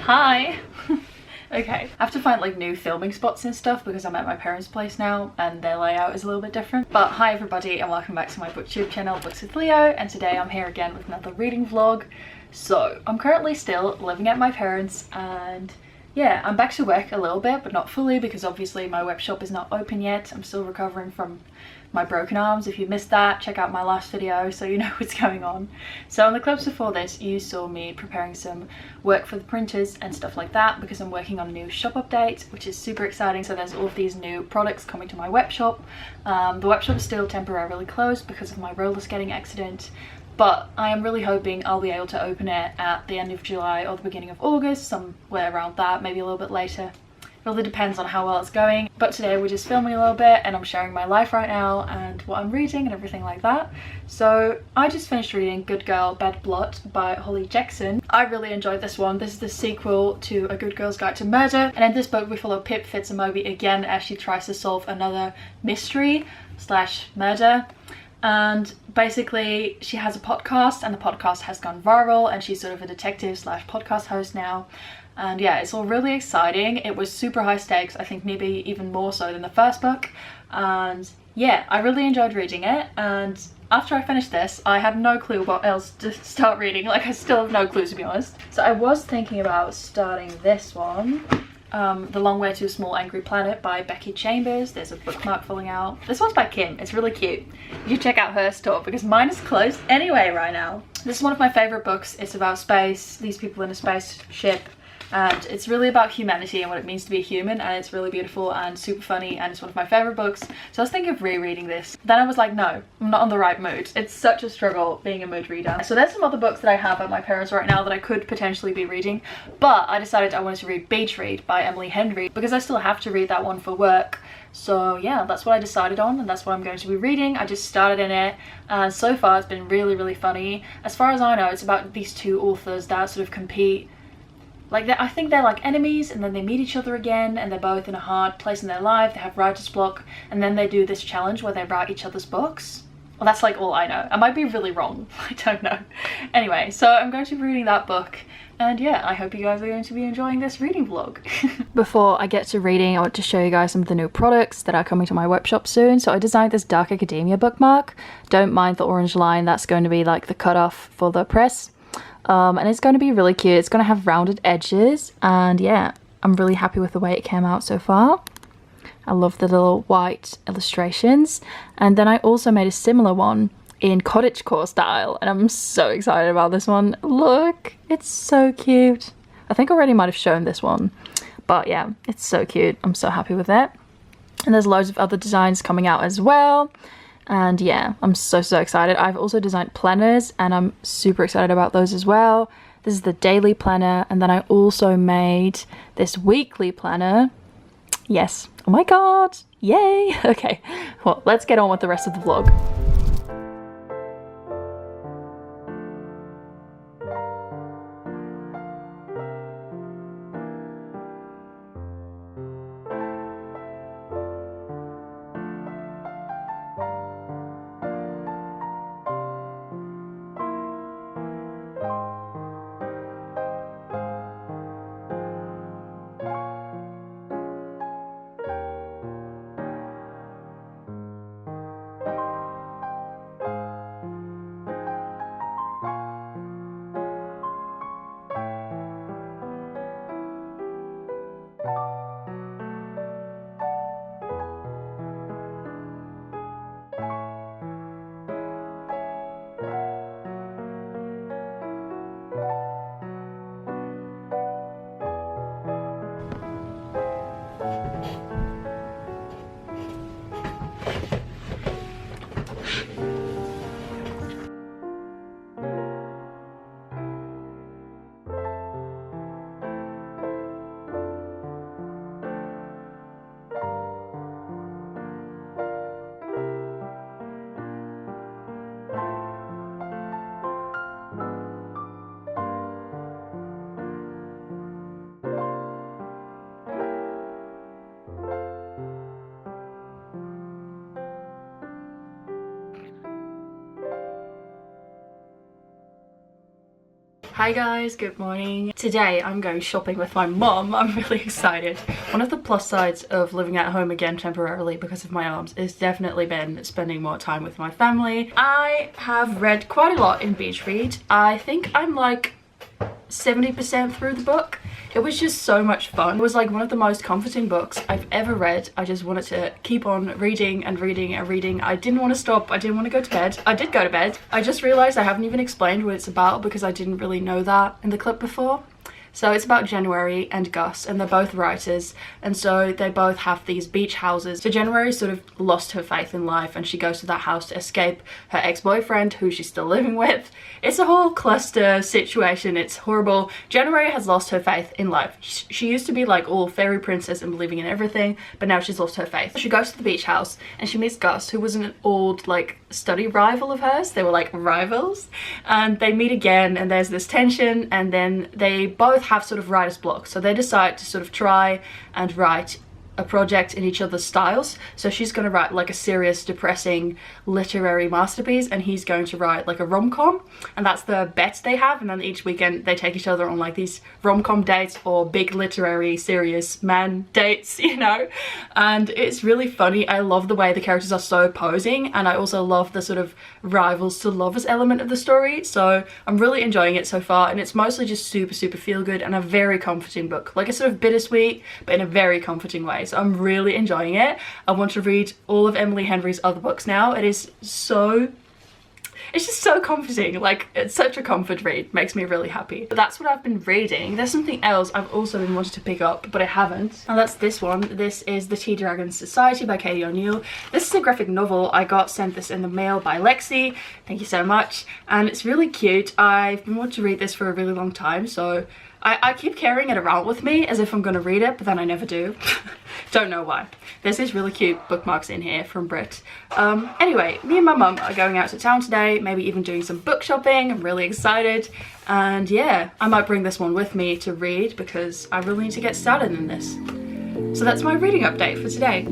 Hi! Okay, I have to find like new filming spots and stuff because I'm at my parents' place now and their layout is a little bit different. But hi everybody and welcome back to my booktube channel, Books with Leo, and today I'm here again with another reading vlog. So I'm currently still living at my parents and yeah, I'm back to work a little bit but not fully because obviously my web shop is not open yet. I'm still recovering from my broken arms. If you missed that, check out my last video so you know what's going on. So in the clips before this you saw me preparing some work for the printers and stuff like that because I'm working on a new shop update, which is super exciting. So there's all of these new products coming to my web shop. The web shop is still temporarily closed because of my roller skating accident, but I am really hoping I'll be able to open it at the end of July or the beginning of August, somewhere around that, maybe a little bit later. It really depends on how well it's going. But today we're just filming a little bit and I'm sharing my life right now and what I'm reading and everything like that. So I just finished reading Good Girl, Bad Blood by Holly Jackson. I really enjoyed this one. This is the sequel to A Good Girl's Guide to Murder, and in this book we follow Pip Fitzamobi again as she tries to solve another mystery slash murder. And basically she has a podcast and the podcast has gone viral and she's sort of a detective slash podcast host now. And yeah, it's all really exciting. It was super high stakes, I think maybe even more so than the first book. And yeah, I really enjoyed reading it. And after I finished this, I had no clue what else to start reading. Like, I still have no clue, to be honest. So I was thinking about starting this one. The Long Way to a Small Angry Planet by Becky Chambers. There's a bookmark falling out. This one's by Kim. It's really cute. You check out her store because mine is closed anyway right now. This is one of my favorite books. It's about space, these people in a spaceship. And it's really about humanity and what it means to be human, and it's really beautiful and super funny, and it's one of my favorite books. So I was thinking of rereading this. Then I was like, no, I'm not on the right mood. It's such a struggle being a mood reader. So there's some other books that I have at my parents right now that I could potentially be reading, but I decided I wanted to read Beach Read by Emily Henry because I still have to read that one for work. So yeah, that's what I decided on and that's what I'm going to be reading. I just started in it and so far it's been really funny. As far as I know, it's about these two authors that sort of compete. Like, I think they're like enemies and then they meet each other again and they're both in a hard place in their life. They have writer's block and then they do this challenge where they write each other's books. Well, that's like all I know. I might be really wrong. I don't know. Anyway, so I'm going to be reading that book. And yeah, I hope you guys are going to be enjoying this reading vlog. Before I get to reading, I want to show you guys some of the new products that are coming to my web shop soon. So I designed this Dark Academia bookmark. Don't mind the orange line. That's going to be like the cutoff for the press. And it's going to be really cute. It's going to have rounded edges and yeah, I'm really happy with the way it came out so far. I love the little white illustrations, and then I also made a similar one in cottagecore style and I'm so excited about this one. Look, it's so cute. I think I already might have shown this one, but yeah, it's so cute. I'm so happy with it. And there's loads of other designs coming out as well. And yeah, I'm so excited. I've also designed planners and I'm super excited about those as well. This is the daily planner, and then I also made this weekly planner. Yes. Oh my god. Yay. Okay, well, let's get on with the rest of the vlog. Hi guys, good morning. Today I'm going shopping with my mom. I'm really excited. One of the plus sides of living at home again temporarily because of my arms has definitely been spending more time with my family. I have read quite a lot in Beach Read. I think I'm like 70% through the book. It was just so much fun. It was like one of the most comforting books I've ever read. I just wanted to keep on reading and reading and reading. I didn't want to stop. I didn't want to go to bed. I did go to bed. I just realized I haven't even explained what it's about because I didn't really know that in the clip before. So it's about January and Gus, and they're both writers, and so they both have these beach houses. So January sort of lost her faith in life and she goes to that house to escape her ex-boyfriend who she's still living with. It's a whole cluster situation. It's horrible. January has lost her faith in life. She used to be like all fairy princess and believing in everything, but now she's lost her faith. She goes to the beach house and she meets Gus, who was an old like study rival of hers. They were like rivals, and they meet again and there's this tension, and then they both have sort of writer's block, so they decide to sort of try and write a project in each other's styles. So she's going to write like a serious, depressing literary masterpiece, and he's going to write like a rom-com, and that's the bet they have. And then each weekend they take each other on like these rom-com dates or big literary serious man dates, you know. And it's really funny. I love the way the characters are so posing, and I also love the sort of rivals to lovers element of the story. So I'm really enjoying it so far, and it's mostly just super feel good and a very comforting book, like a sort of bittersweet but in a very comforting way. So I'm really enjoying it. I want to read all of Emily Henry's other books now. It's just so comforting. Like, it's such a comfort read. Makes me really happy. But that's what I've been reading. There's something else I've also been wanting to pick up, but I haven't. And that's this one. This is The Tea Dragon Society by Katie O'Neill. This is a graphic novel. I got sent this in the mail by Lexi. Thank you so much. And it's really cute. I've been wanting to read this for a really long time, so I keep carrying it around with me as if I'm gonna read it, but then I never do. Don't know why. There's these really cute bookmarks in here from Brit. Anyway, me and my mum are going out to town today, maybe even doing some book shopping. I'm really excited. And yeah, I might bring this one with me to read because I really need to get started in this. So that's my reading update for today.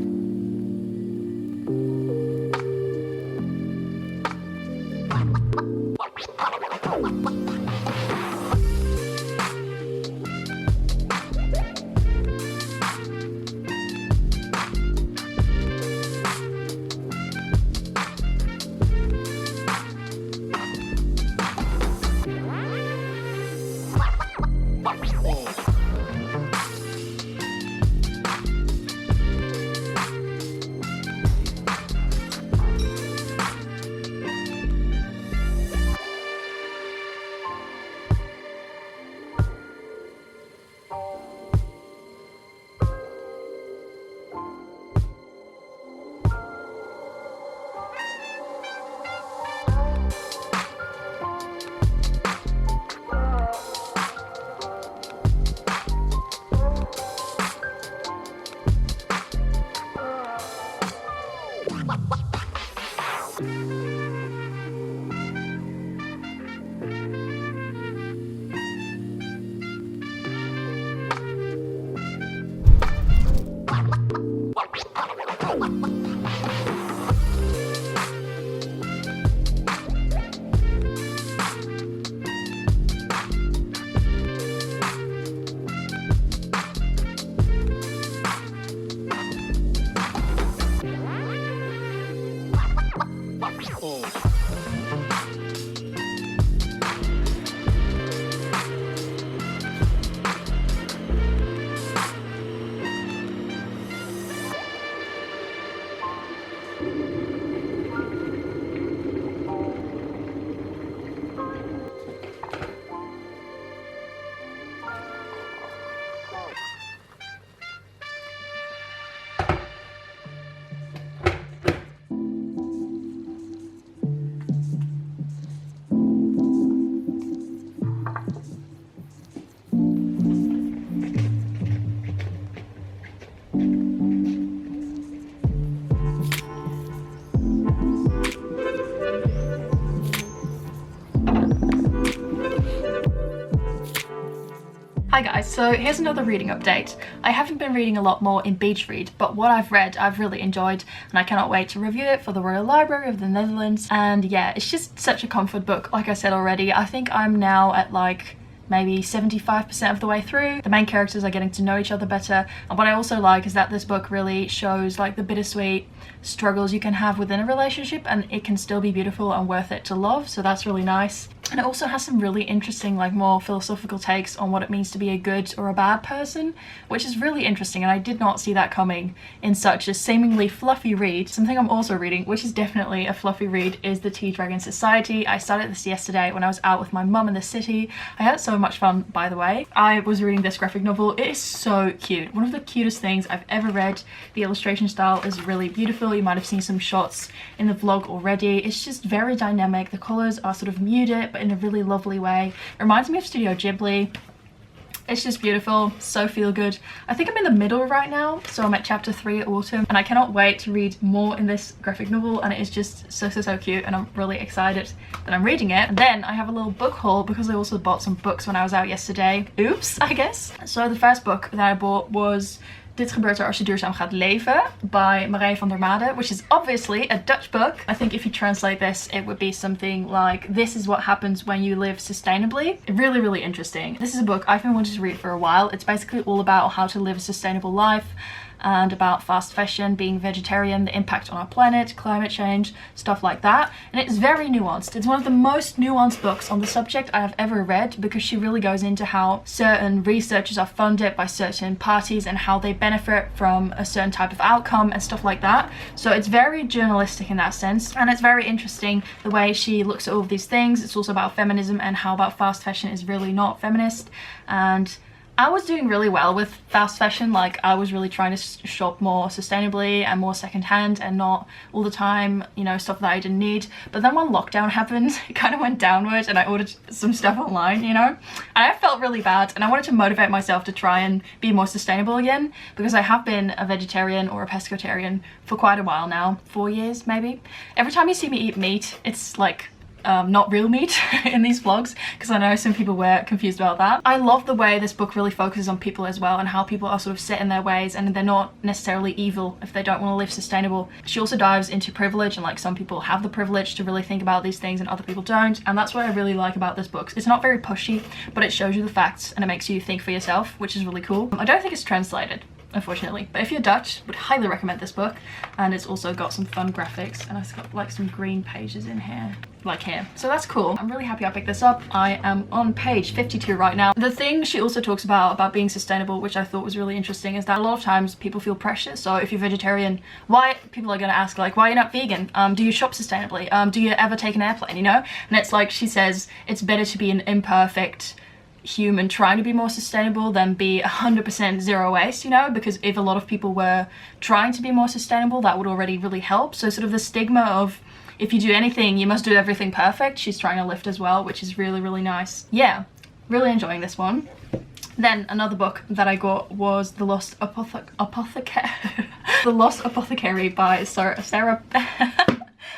Hi guys, so here's another reading update. I haven't been reading a lot more in Beach Read, but what I've read I've really enjoyed and I cannot wait to review it for the Royal Library of the Netherlands. And yeah, it's just such a comfort book. Like I said already, I think I'm now at like maybe 75% of the way through. The main characters are getting to know each other better, and what I also like is that this book really shows like the bittersweet struggles you can have within a relationship, and it can still be beautiful and worth it to love, so that's really nice. And it also has some really interesting, like more philosophical takes on what it means to be a good or a bad person, which is really interesting, and I did not see that coming in such a seemingly fluffy read. Something I'm also reading, which is definitely a fluffy read, is The Tea Dragon Society. I started this yesterday when I was out with my mum in the city. I had so much fun, by the way. I was reading this graphic novel. It is so cute. One of the cutest things I've ever read. The illustration style is really beautiful. You might have seen some shots in the vlog already. It's just very dynamic. The colors are sort of muted, but in a really lovely way. It reminds me of Studio Ghibli. It's just beautiful, so feel good. I think I'm in the middle right now, so I'm at chapter 3 at Autumn, and I cannot wait to read more in this graphic novel, and it is just so cute, and I'm really excited that I'm reading it. And then I have a little book haul because I also bought some books when I was out yesterday. Oops, I guess. So the first book that I bought was Dit gebeurt als je duurzaam gaat leven by Marije van der Made, which is obviously a Dutch book. I think if you translate this, it would be something like, this is what happens when you live sustainably. Really interesting. This is a book I've been wanting to read for a while. It's basically all about how to live a sustainable life and about fast fashion, being vegetarian, the impact on our planet, climate change, stuff like that. And it's very nuanced. It's one of the most nuanced books on the subject I have ever read, because she really goes into how certain researchers are funded by certain parties and how they benefit from a certain type of outcome and stuff like that. So it's very journalistic in that sense, and it's very interesting the way she looks at all of these things. It's also about feminism and how about fast fashion is really not feminist. And I was doing really well with fast fashion. Like, I was really trying to shop more sustainably and more secondhand and not all the time, you know, stuff that I didn't need. But then when lockdown happened, it kind of went downward and I ordered some stuff online, you know, and I felt really bad, and I wanted to motivate myself to try and be more sustainable again, because I have been a vegetarian or a pescatarian for quite a while now, 4 years maybe. Every time you see me eat meat, it's like not real meat in these vlogs, because I know some people were confused about that. I love the way this book really focuses on people as well, and how people are sort of set in their ways and they're not necessarily evil if they don't want to live sustainable. She also dives into privilege, and like some people have the privilege to really think about these things and other people don't, and that's what I really like about this book. It's not very pushy, but it shows you the facts and it makes you think for yourself, which is really cool. I don't think it's translated, unfortunately, but if you're Dutch, would highly recommend this book. And it's also got some fun graphics, and it's got like some green pages in here, like here, so that's cool. I'm really happy I picked this up. I am on page 52 right now. The thing she also talks about being sustainable, which I thought was really interesting, is that a lot of times people feel pressure. So if you're vegetarian, why, people are going to ask like, why are you not vegan? Do you shop sustainably? Do you ever take an airplane, you know? And it's like, she says it's better to be an imperfect human trying to be more sustainable than be 100% zero waste, you know, because if a lot of people were trying to be more sustainable, that would already really help. So sort of the stigma of, if you do anything, you must do everything perfect, she's trying to lift as well, which is really nice. Yeah, really enjoying this one. Then another book that I got was The Lost Apothecary The Lost Apothecary by Sarah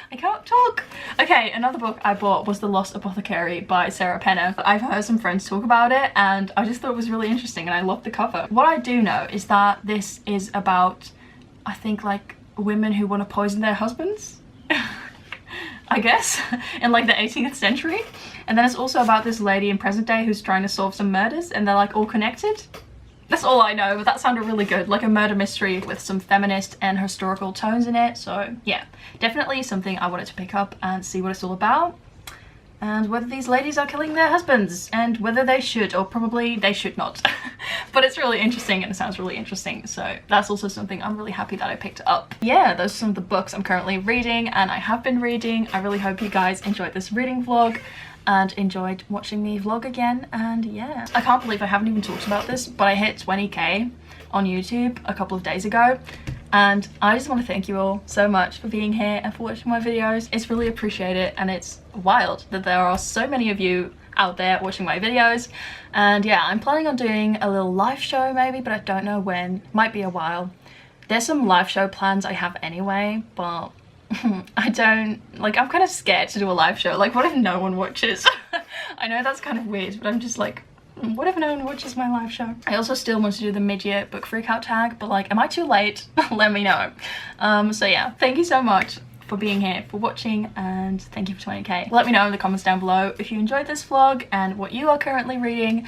I can't talk. Okay, another book I bought was The Lost Apothecary by Sarah Penner. I've heard some friends talk about it and I just thought it was really interesting, and I loved the cover. What I do know is that this is about, I think, like women who want to poison their husbands, I guess, in like the 18th century. And then it's also about this lady in present day who's trying to solve some murders, and they're like all connected. That's all I know, but that sounded really good. Like a murder mystery with some feminist and historical tones in it. So yeah, definitely something I wanted to pick up and see what it's all about, and whether these ladies are killing their husbands, and whether they should, or probably they should not. But it's really interesting and it sounds really interesting, so that's also something I'm really happy that I picked up. Yeah, those are some of the books I'm currently reading and I have been reading. I really hope you guys enjoyed this reading vlog and enjoyed watching me vlog again. And yeah, I can't believe I haven't even talked about this, but I hit 20k on YouTube a couple of days ago, and I just want to thank you all so much for being here and for watching my videos. It's really appreciated, and it's wild that there are so many of you out there watching my videos. And yeah, I'm planning on doing a little live show maybe, but I don't know when. Might be a while. There's some live show plans I have anyway, but I don't, like, I'm kind of scared to do a live show. Like, what if no one watches? I know that's kind of weird, but I'm just like, would have known watches my live show. I also still want to do the mid-year book freakout tag, but like, am I too late? Let me know. So yeah, thank you so much for being here, for watching, and thank you for 20k. Let me know in the comments down below if you enjoyed this vlog and what you are currently reading.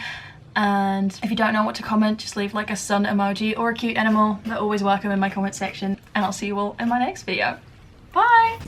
And if you don't know what to comment, just leave like a sun emoji or a cute animal. They're always welcome in my comment section. And I'll see you all in my next video. Bye!